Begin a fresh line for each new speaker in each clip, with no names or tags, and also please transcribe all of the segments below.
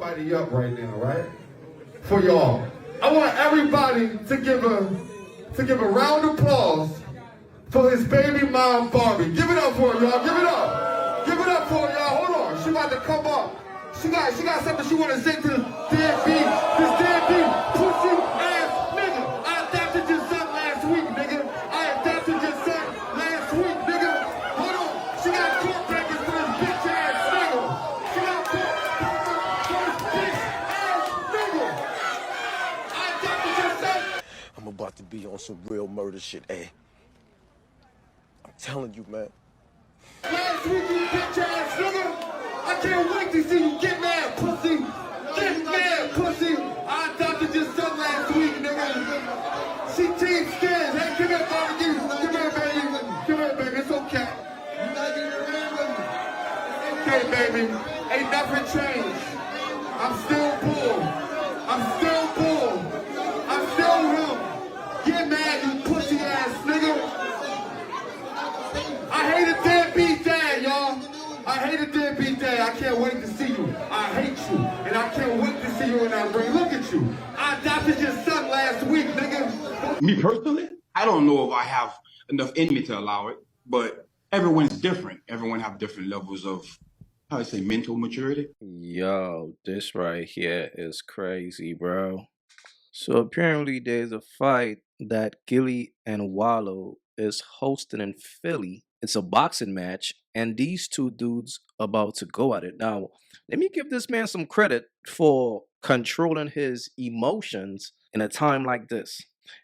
somebody up right now, right? For y'all. I want everybody to give a round of applause for his baby mom, Barbie. Give it up for her, y'all. Give it up. Give it up for her, y'all. Hold on. She about to come up. She got something she want to say to this deadbeat, pussy ass nigga. I adopted your son last week, nigga. I adopted your son last week, nigga. Hold on. She got court records for this bitch ass nigga. She got court records for this bitch ass nigga. I adopted your son.
I'm about to be on some real murder shit, eh? I'm telling you, man.
Last week, you bitch ass nigga. I can't wait to see you get mad, pussy. Get mad, pussy. I adopted your son last week, nigga. She team scared. Hey, come here, Barbie. Come here, baby. Come here, baby. It's okay. Okay, baby. Ain't nothing changed. I'm still bull. I'm still bull. I'm still him. Get mad, you pussy ass nigga. I hate a deadbeat dad, y'all. I hate a deadbeat dad. I can't wait to see you. I hate you. And I can't wait to see you in that ring. Look at you. I adopted your son last week, nigga.
Me personally, I don't know if I have enough in me to allow it, but everyone's different. Everyone have different levels of, how I say, mental maturity.
Yo, this right here is crazy, bro. So apparently there's a fight that Gilly and Wallow is hosting in Philly. It's a boxing match, and these two dudes about to go at it. Now, let me give this man some credit for controlling his emotions in a time like this.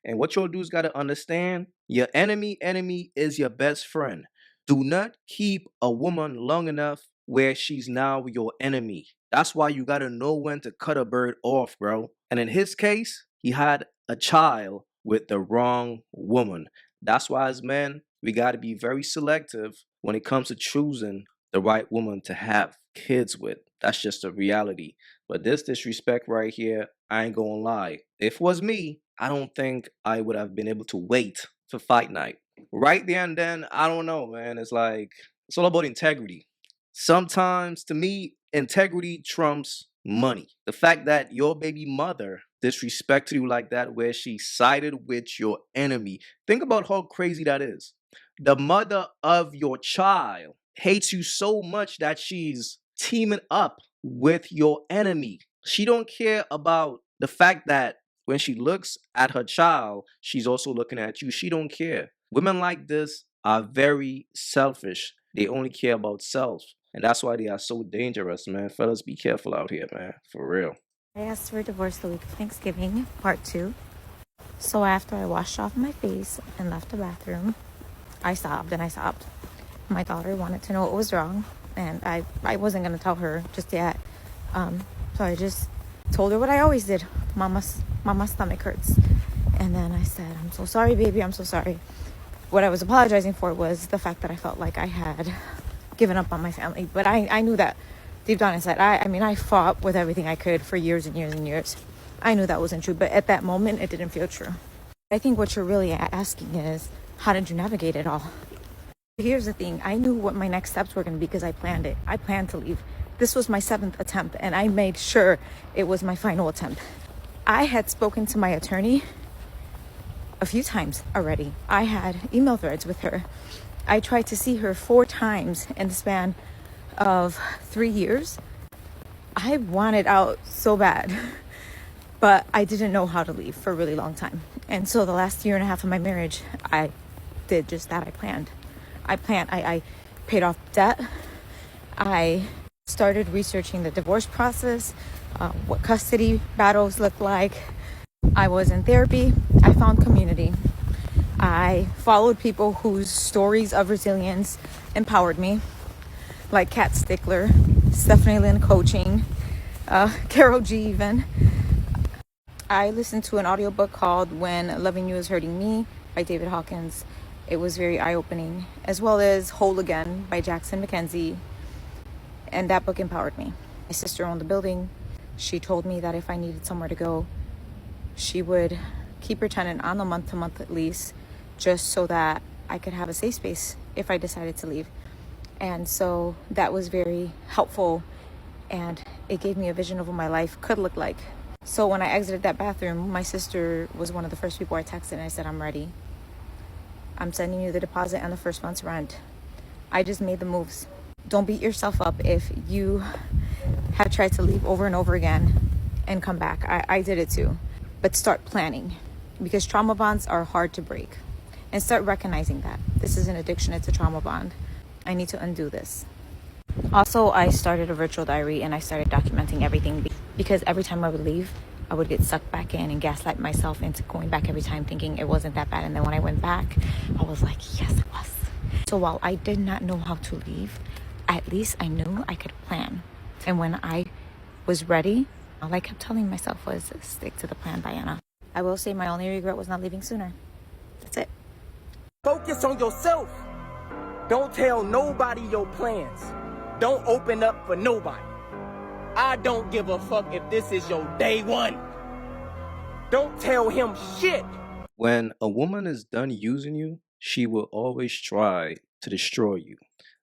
And what your dudes got to understand, your enemy is your best friend. Do not keep a woman long enough where she's now your enemy. That's why you got to know when to cut a bird off, bro. And in his case, he had a child with the wrong woman. That's why as men, we got to be very selective when it comes to choosing the right woman to have kids with. That's just a reality. But this disrespect right here, I ain't gonna lie. If it was me, I don't think I would have been able to wait for fight night. Right there and then, I don't know, man. It's like, it's all about integrity. Sometimes, to me, integrity trumps money. The fact that your baby mother disrespected you like that, where she sided with your enemy. Think about how crazy that is. The mother of your child hates you so much that she's teaming up with your enemy. She don't care about the fact that when she looks at her child, she's also looking at you. She don't care. Women like this are very selfish. They only care about self. And that's why they are so dangerous, man. Fellas, be careful out here, man. For real.
I asked for divorce the week of Thanksgiving, part 2. So after I washed off my face and left the bathroom, I sobbed and I sobbed. My daughter wanted to know what was wrong, and I wasn't going to tell her just yet. So I just told her what I always did. Mama's stomach hurts. And then I said, I'm so sorry, baby. I'm so sorry. What I was apologizing for was the fact that I felt like I had given up on my family. But I knew that deep down inside. I fought with everything I could for years and years and years. I knew that wasn't true. But at that moment, it didn't feel true. I think what you're really asking is, how did you navigate it all? Here's the thing. I knew what my next steps were going to be because I planned it. I planned to leave. This was my 7th attempt, and I made sure it was my final attempt. I had spoken to my attorney a few times already. I had email threads with her. I tried to see her 4 times in the span of 3 years. I wanted out so bad, but I didn't know how to leave for a really long time. And so the last year and a half of my marriage, I did just that. I paid off debt. I started researching the divorce process, what custody battles look like. I was in therapy. I found community. I followed people whose stories of resilience empowered me, like Kat Stickler, Stephanie Lynn Coaching, Carol G even. I listened to an audiobook called When Loving You Is Hurting Me by David Hawkins. It was very eye-opening, as well as Whole Again by Jackson McKenzie. And that book empowered me. My sister owned the building. She told me that if I needed somewhere to go, she would keep her tenant on a month-to-month lease just so that I could have a safe space if I decided to leave. And so that was very helpful, and it gave me a vision of what my life could look like. So when I exited that bathroom, my sister was one of the first people I texted, and I said, I'm ready. I'm sending you the deposit and the first month's rent. I just made the moves. Don't beat yourself up if you have tried to leave over and over again and come back. I did it too. But start planning, because trauma bonds are hard to break. And start recognizing that this is an addiction, it's a trauma bond. I need to undo this. Also, I started a virtual diary and I started documenting everything, because every time I would leave, I would get sucked back in and gaslight myself into going back every time thinking it wasn't that bad. And then when I went back, I was like, yes, it was. So while I did not know how to leave, at least I knew I could plan. And when I was ready, all I kept telling myself was, stick to the plan, Diana. I will say my only regret was not leaving sooner. That's it.
Focus on yourself. Don't tell nobody your plans. Don't open up for nobody. I don't give a fuck if this is your day one. Don't tell him shit.
When a woman is done using you, she will always try to destroy you.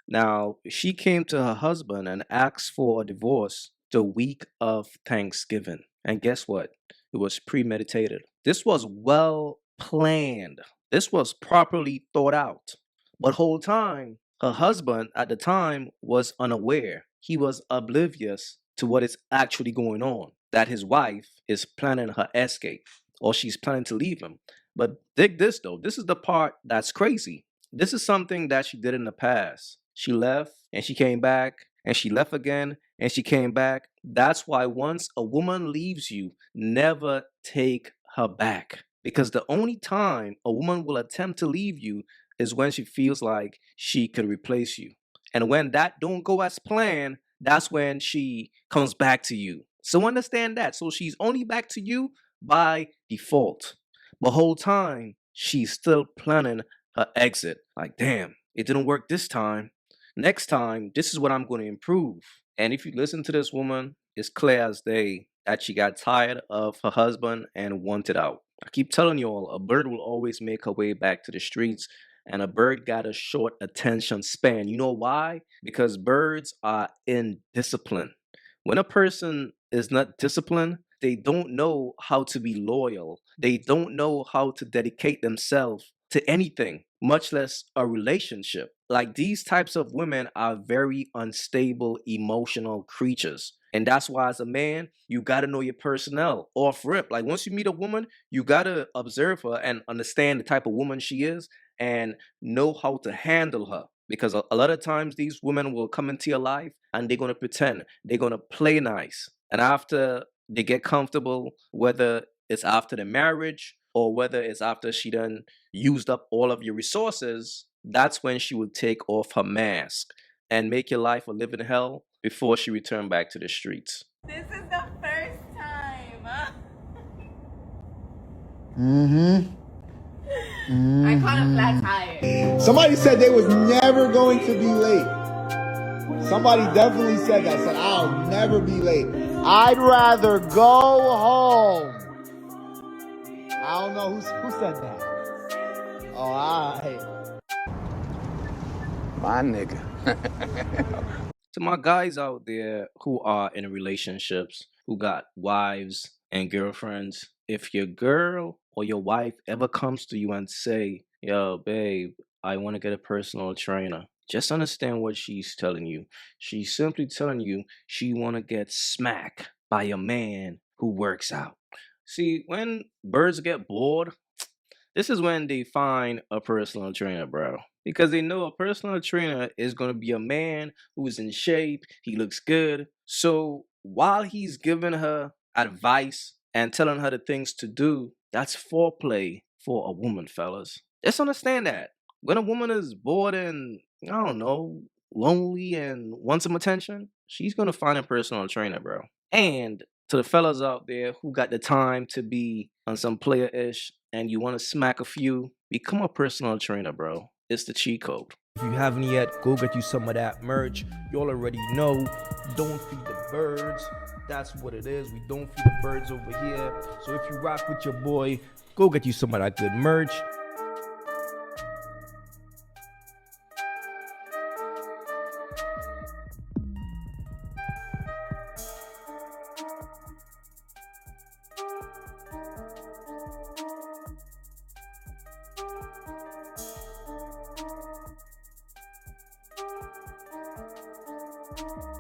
Now, she came to her husband and asked for a divorce the week of Thanksgiving. And guess what? It was premeditated. This was well planned. This was properly thought out. But whole time, her husband at the time was unaware. He was oblivious to what is actually going on, that his wife is planning her escape, or she's planning to leave him. But dig this though, this is the part that's crazy. This is something that she did in the past. She left and she came back, and she left again and she came back. That's why once a woman leaves you, never take her back. Because the only time a woman will attempt to leave you is when she feels like she could replace you. And when that don't go as planned, that's when she comes back to you. So understand that. So she's only back to you by default. But whole time, she's still planning her exit. Like, damn, it didn't work this time. Next time, this is what I'm going to improve. And if you listen to this woman, it's clear as day that she got tired of her husband and wanted out. I keep telling you all, a bird will always make her way back to the streets, and a bird got a short attention span. You know why? Because birds are indisciplined. When a person is not disciplined, they don't know how to be loyal. They don't know how to dedicate themselves to anything, much less a relationship. Like, these types of women are very unstable, emotional creatures. And that's why as a man, you got to know your personnel off rip. Like, once you meet a woman, you got to observe her and understand the type of woman she is and know how to handle her. Because a lot of times these women will come into your life and they're going to pretend, they're going to play nice. And after they get comfortable, whether it's after the marriage or whether it's after she done used up all of your resources, that's when she will take off her mask and make your life a living hell before she returned back to the streets.
This is the first time. I caught a flat tire.
Somebody said they was never going to be late. Somebody definitely said that. Said, I'll never be late. I'd rather go home. I don't know who said that. Oh, all right.
My nigga.
To my guys out there who are in relationships, who got wives and girlfriends, if your girl or your wife ever comes to you and say, yo, babe, I want to get a personal trainer, just understand what she's telling you. She's simply telling you she want to get smacked by a man who works out. See, when birds get bored, this is when they find a personal trainer, bro. Because they know a personal trainer is going to be a man who's in shape, he looks good. So while he's giving her advice and telling her the things to do, that's foreplay for a woman, fellas. Just understand that. When a woman is bored and, I don't know, lonely and wants some attention, she's going to find a personal trainer, bro. And to the fellas out there who got the time to be on some player-ish and you want to smack a few, become a personal trainer, bro. It's the cheat code.
If you haven't yet, go get you some of that merch. Y'all already know, don't feed the birds. That's what it is. We don't feed the birds over here. So if you rock with your boy, go get you some of that good merch.
Peace.